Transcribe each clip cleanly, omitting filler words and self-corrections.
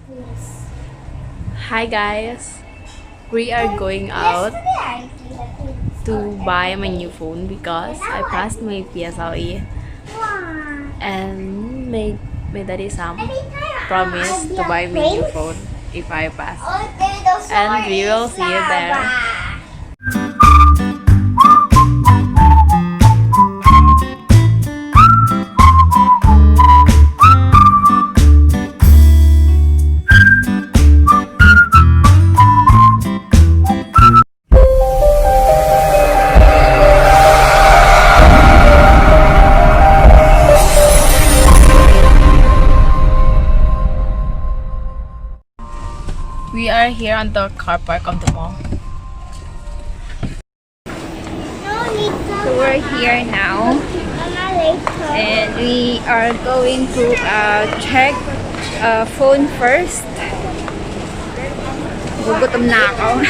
Hi guys, we are going out to buy my new phone because I passed my PSLE and my daddy Sam promised to buy me new phone if I pass, and we will see you there. We are here on the car park of the mall. So we're here now, and we are going to check phone first. Gugutom na ako.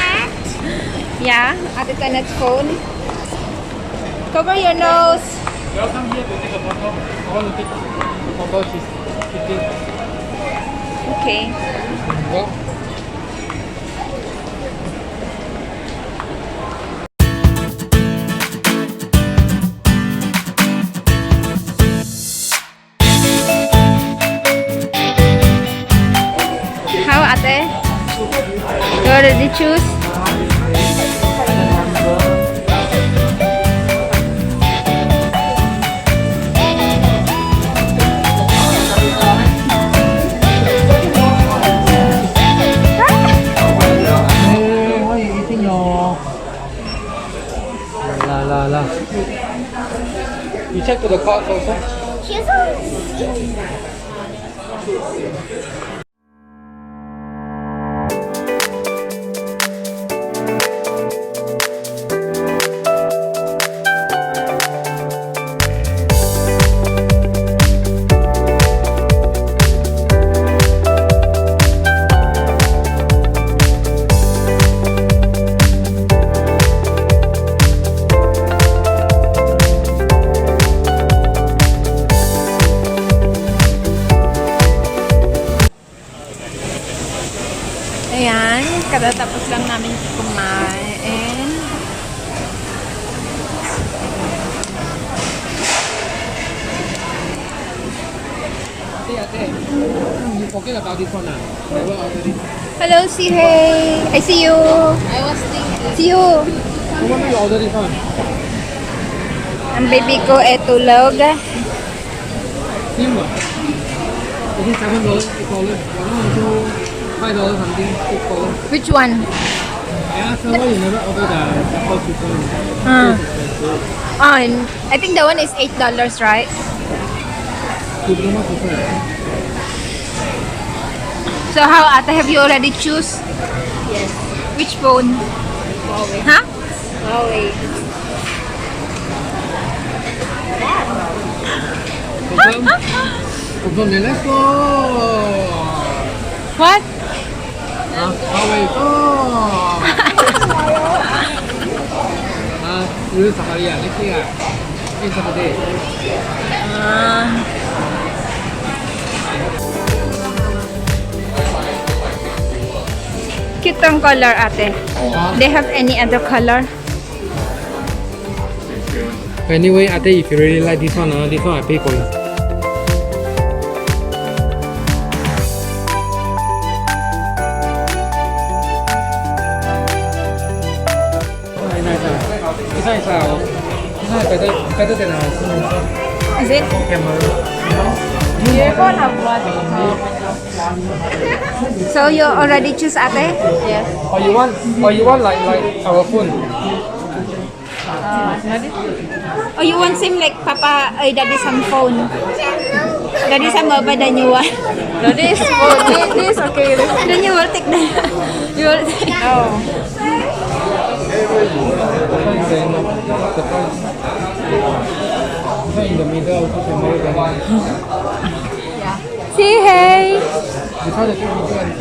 Yeah, Ate Tanet's phone. Cover your nose. Welcome here to take a photo. I want to take a photo. She's 15. Okay. Well, How, Ate? You already choose? why are you eating your la? You check to the cards also. Ayan, katatapos lang namin kumain. Ate, you forget about this one. Never order this. Hello, Sihei. I see you. I was thinking. See you. So when will you order this one? Ang baby ko ay tulog. Same one. This is $7, $8. One also $5 something, $6. Which one? Yeah, so why you never order the apple chicken? Oh, I think the one is $8, right? Diploma chicken. So how, Ate, have you already choose? Yes. Which phone? Huawei. Huh? Huawei. Confirm, then let's go! What? Huawei go! You Safari next year. In Saturday. Cute ang color, Ate. They have any other color? Anyway, I think if you really like this one I pay for it. Very nice. This one is better than our Is it? camera. So you already choose, Ate? Yes. Or you want like our phone? Or you want same like Papa, Daddy some phone? Daddy some will buy the new one. This is okay. Then you will take the... You will take... Oh. The price. In the middle also can make it. Say hey! You try the two different.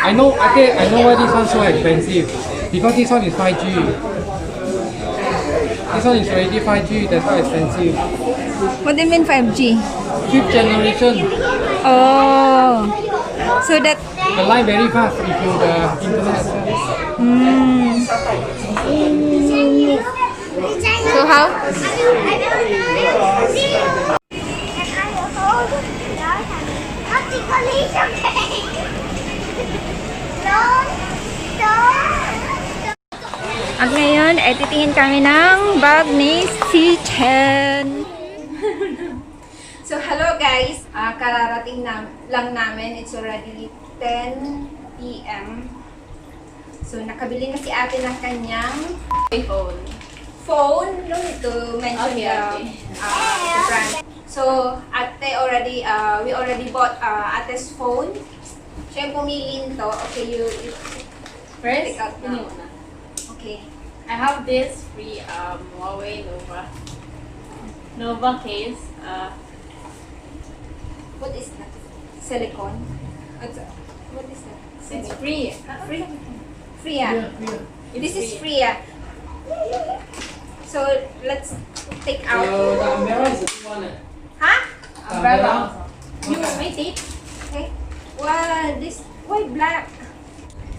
I know why this one so expensive. Because this one is 5G. This one is already 5G, that's why expensive. What do you mean 5G? 5th generation. Oh. So that. The line very fast if you the internet. So how? At ngayon, ay titingin kami ng bag ni si Chen. So, hello guys. Kararating lang namin. It's already 10 p.m. So, nakabili na si ate ng kanyang phone. No need to mention the brand. So, ate already, we already bought ate's phone. Siya yung pumili nito. Okay, you First, pick out now. Okay. I have this free Huawei Nova case. What is that? Silicone? What is that? It's free. Free? Free, yeah. This is free, yeah. So, let's take out. The umbrella is the one. Huh? Umbrella. You wait it. Okay. Wow, this, why black?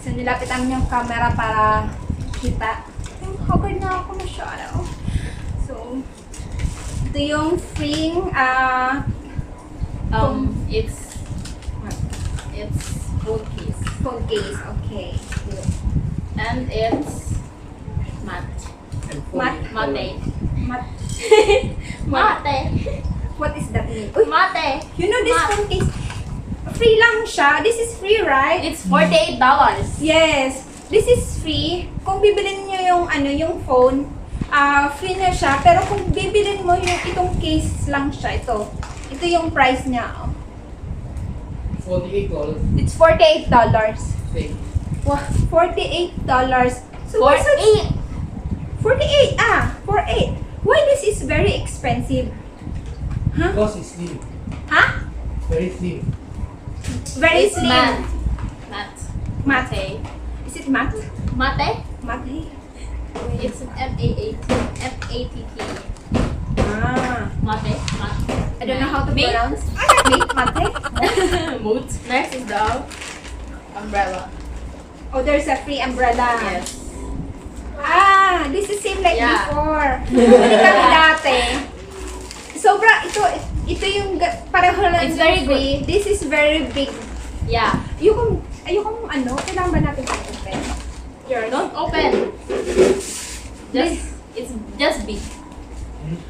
So, nilapitan yung camera para kita. Haggard na ako masyado. So, ito yung free, It's phone case. phone case. Okay. Good. And it's matte. Mate. Mat. Mate. What is that mean? Uy, Mate. you know this phone case? Free lang siya. This is free, right? It's $48. Yes. This is free. Kung bibilin niyo yung yung phone, free na siya. Pero kung bibilin mo yung itong case lang siya, ito. Ito yung price niya. Oh. $48. It's $48. Same. Wow, $48. So For what's it? 8. 48. Why this is very expensive? Huh? Because it's slim. Huh? Very slim. Very It's slim. matte. Matte. Matte. Is it matte? Mate. Matte. It's M-A-T-T. Ah. Mate. Matte. I don't know how to Me? pronounce. Matte. Mood. Next is the umbrella. Oh, there's a free umbrella. Yes. Ah, this is same like Yeah. before. Hindi kami dati. Sobra, ito yung pareho lang It's yung very free. This is very big. Yeah. Ayokong kailangan ba natin i-open? Sure. Don't open. It's just big.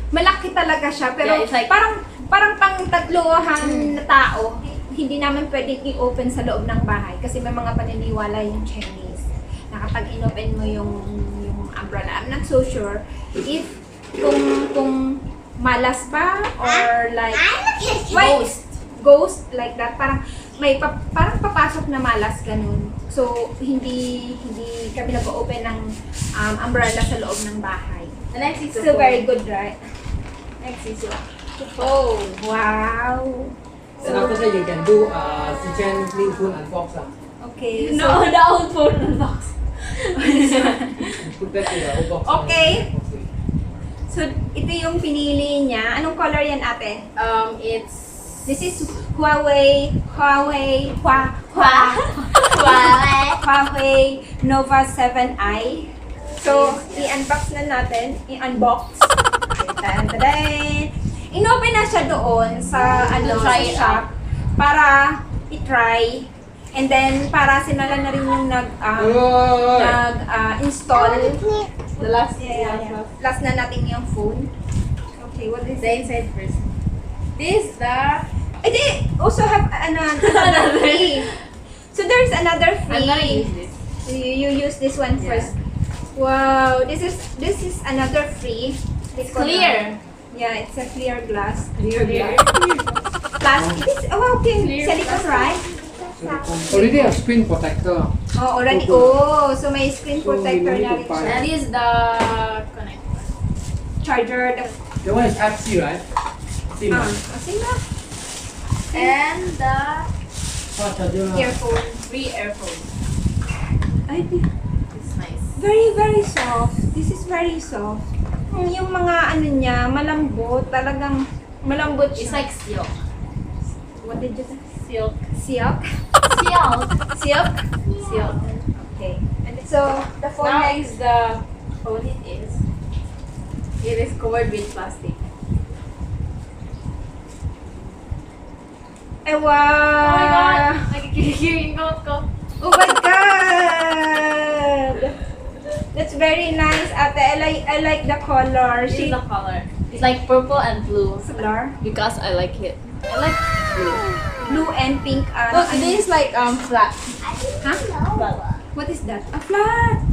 Malaki talaga siya, pero Yeah, it's like- parang pang tatluhan na tao, hindi naman pwedeng i-open sa loob ng bahay kasi may mga paniniwala yung Chinese na kapag in-open mo yung umbrella. I'm not so sure if kung malas ba or like ghost like that, parang may parang papasok na malas ganun. So hindi kami nag-open ng umbrella sa loob ng bahay. The next is the Still phone. very good, right? Next is the phone. Wow. Then after that you can do kitchen clean phone unbox. Okay. No, the old phone box. Put that in the whole box. Okay. So, ito yung pinili niya. Anong color yan, ate? It's This is Huawei Nova 7i. So, i-unbox na natin. I-unbox. Tan-tan-tan. In-open na siya doon sa sa Try it shop para i-try. And then, para sinala na rin yung install. the last. Last na natin yung phone. Okay, what is The inside first. This the they also have another free. So there's another free. I'm gonna use this. You use this one Yeah. first. Wow, this is another free. It's clear. Yeah, it's a clear glass. Clear. Plastic. This, oh, okay. Clear Silicone, right? Already a screen protector. Oh, already. Oh, so may screen So, protector we need na to rin buy. siya. And this is the connector. Charger. The one is Type C, right? C, right? Sige na. And the Fast charger. Earphone. free earphone. Ay, It's nice. very soft. This is very soft. Yung mga niya, malambot. Talagang malambot It's siya. like silk. What did you say? Silk. Silk? Silk. Silk? Silk. Okay. And so, the phone Now next. is the phone it is covered with plastic. Eh, wow! Nakikiring ko. Oh my god! That's very nice, ate. I like the color. This is the color. It's like purple and blue color. because I like it. I like blue. Blue and pink. Look, this is like flat. Huh? Flat. What is that? A flat.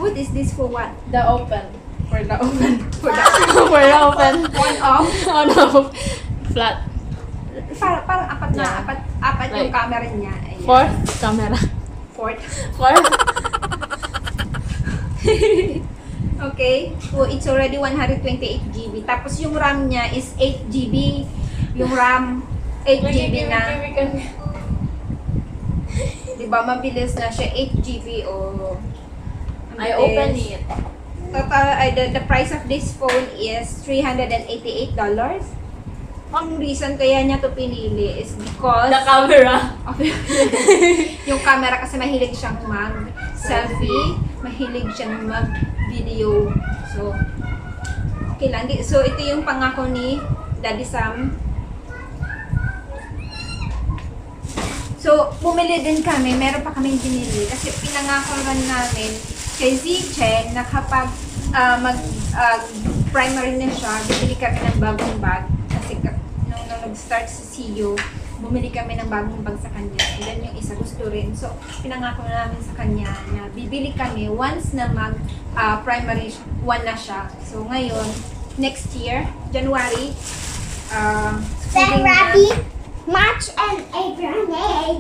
What is this for? What? The open. For the open. For the For the open. on off. On off. Flat. Parang apat na Yeah. apat yung Like, camera niya. Ayan. Fourth camera. Fourth. Fourth. Okay. So, it's already 128 GB. Tapos yung RAM niya is 8 GB. Yung RAM, 8 GB na. Diba, mabilis na siya. 8 GB o... I open it. Total, the price of this phone is $388. Ang reason kaya niya to pinili is because... The camera. yung camera kasi mahilig siyang mag-selfie, mahilig siyang mag-video. So, okay lang. So, ito yung pangako ni Daddy Sam. So, bumili din kami. Meron pa kaming binili kasi pinangako rin namin kay Zichen na kapag primary na siya, bibili kami ng bagong bag. Kasi nung nag-start sa CU, bumili kami ng bagong bag sa kanya. And then yung isa gusto rin. So, pinangako na namin sa kanya na bibili kami once na primary 1 na siya. So, ngayon, next year, January, March and April, May.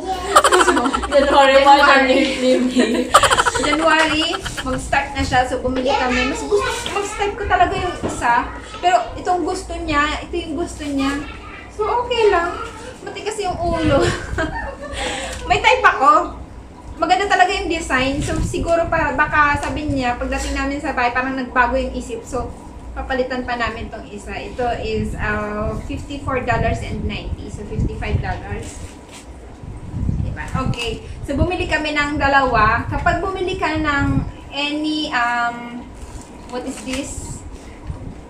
January, March, and April. January, mag-start na siya. So, bumili kami. Mas gusto, mag-start ko talaga yung isa. Pero itong gusto niya, ito yung gusto niya. So, okay lang. Matigas yung ulo. May type ako. Maganda talaga yung design. So, siguro baka sabi niya, pagdating namin sa bahay, parang nagbago yung isip. So, papalitan pa namin tong isa. Ito is $54.90. So, $55. Diba? Okay. So, bumili kami ng dalawa. Kapag bumili ka ng any, what is this?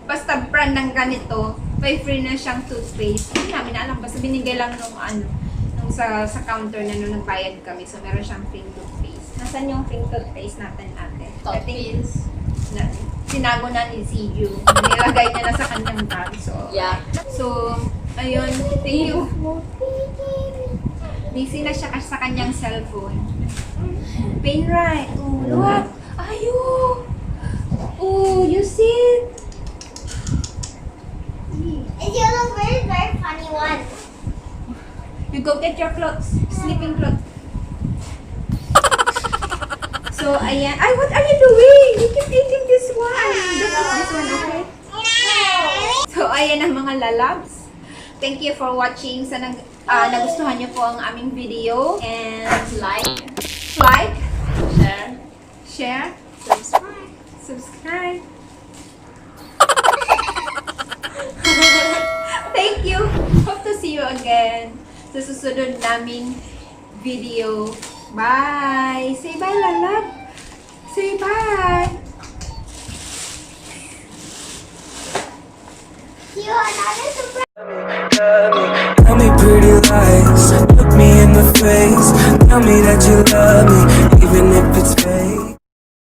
Basta brand ng ganito, may free na siyang toothpaste. Hindi namin alam. Basta binigay lang nung sa counter na nung nagbayad kami. So, meron siyang free toothpaste. Nasaan yung free toothpaste natin, ate? I think sinago na ni CU. Nilagay niya na sa kanyang bag. So, Yeah. So, ayun. Thank you. Busy na siya kasi sa kanyang cellphone. Pain right. Oh, look. Ayo. Oh, you see? It's a very, very funny one. You go get your clothes. Sleeping clothes. So, ayan. Ay, what are you doing? You keep eating this one. Don't eat this one, okay? So, ayan ang mga lalabs. Thank you for watching. Sana nagustuhan niyo po ang aming video. And like, Share. share, subscribe. Thank you. Hope to see you again sa susunod naming video. Bye! Say bye, lalab! Say bye! You another surprise. Tell me pretty lies, look me in the face. Tell me that you love me.